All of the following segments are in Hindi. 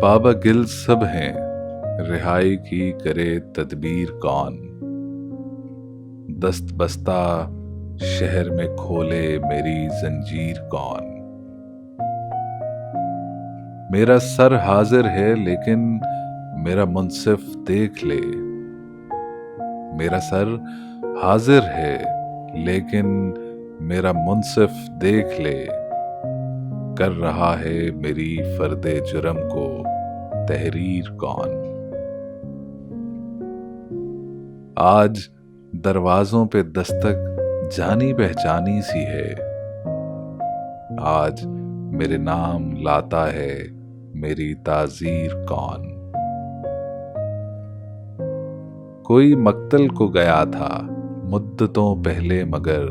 बाबा गिल सब हैं, रिहाई की करे तदबीर कौन। दस्त बस्ता शहर में खोले मेरी जंजीर कौन। मेरा सर हाजिर है लेकिन मेरा मुंसिफ देख ले। मेरा सर हाजिर है लेकिन मेरा मुंसिफ देख ले। कर रहा है मेरी फर्दे जुर्म को तहरीर कौन। आज दरवाजों पे दस्तक जानी पहचानी सी है। आज मेरे नाम लाता है मेरी ताजीर कौन। कोई मक्तल को गया था मुद्दतों पहले मगर।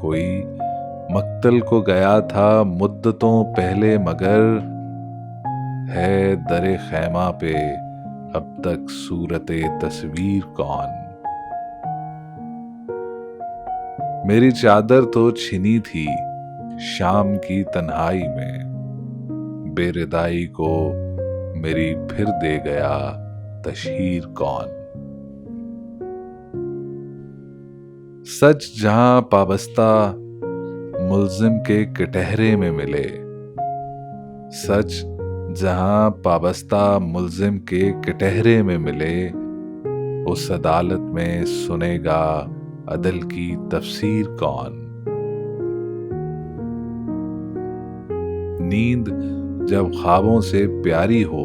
कोई मक्तल को गया था मुद्दतों पहले मगर। है दरे खैमा पे अब तक सूरते तस्वीर कौन। मेरी चादर तो छिनी थी शाम की तन्हाई में। बेरिदाई को मेरी फिर दे गया तशहीर कौन। सच जहां पाबस्ता मुल्जिम के कटहरे में मिले। सच जहां पाबस्ता मुल्जिम के कटहरे में मिले। उस अदालत में सुनेगा अदल की तफसीर कौन। नींद जब ख्वाबों से प्यारी हो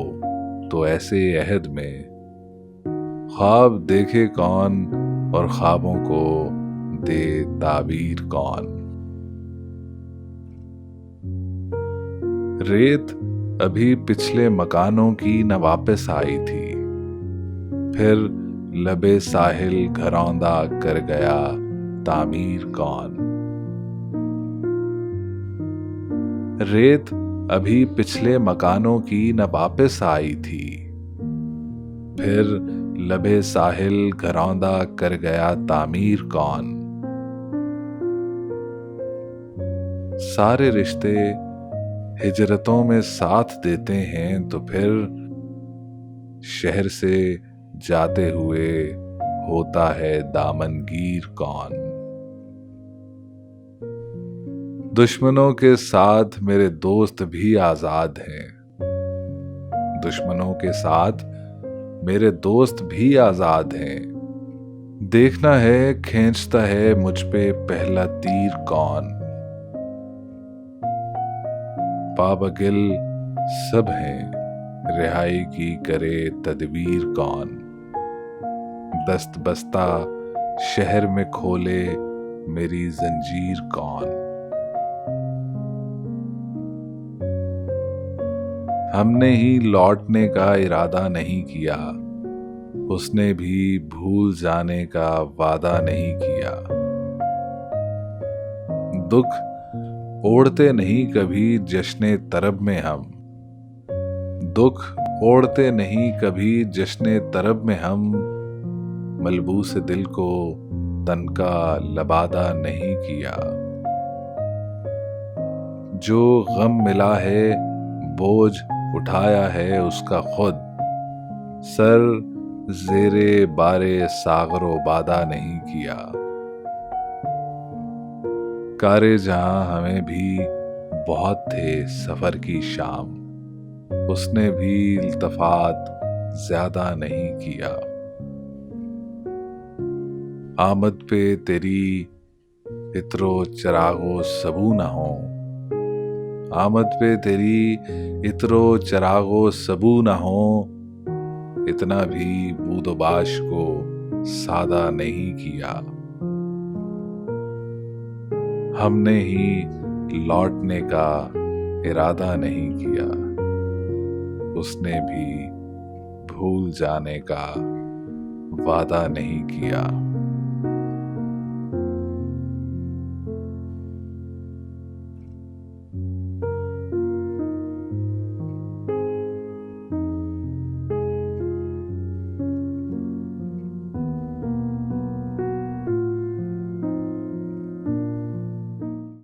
तो ऐसे अहद में ख्वाब देखे कौन और ख्वाबों को दे ताबीर कौन। रेत अभी पिछले मकानों की न वापस आई थी। फिर लबे साहिल घरौंदा कर गया तामीर कौन। रेत अभी पिछले मकानों की न वापस आई थी। फिर लबे साहिल घरौंदा कर गया तामीर कौन। सारे रिश्ते हिजरतों में साथ देते हैं तो फिर शहर से जाते हुए होता है दामनगीर कौन। दुश्मनों के साथ मेरे दोस्त भी आजाद हैं। दुश्मनों के साथ मेरे दोस्त भी आजाद हैं। देखना है खींचता है मुझ पे पहला तीर कौन। बाबा गिल सब हैं, रिहाई की करे तदबीर कौन। दस्त बस्ता शहर में खोले मेरी जंजीर कौन। हमने ही लौटने का इरादा नहीं किया। उसने भी भूल जाने का वादा नहीं किया। दुख ओढ़ते नहीं कभी जश्ने तरब में हम। दुख ओढ़ते नहीं कभी जश्ने तरब में हम। मलबूस दिल को तन का लबादा नहीं किया। जो गम मिला है बोझ उठाया है उसका खुद। सर जेरे बारे सागरो बादा नहीं किया। कारे जहां हमें भी बहुत थे सफर की शाम। उसने भी इल्तफात ज्यादा नहीं किया। आमद पे तेरी इत्रो चरागो सबू न हो। आमद पे तेरी इत्रो चरागो सबू न हो। इतना भी बूदोबाश को सादा नहीं किया। हमने ही लौटने का इरादा नहीं किया। उसने भी भूल जाने का वादा नहीं किया।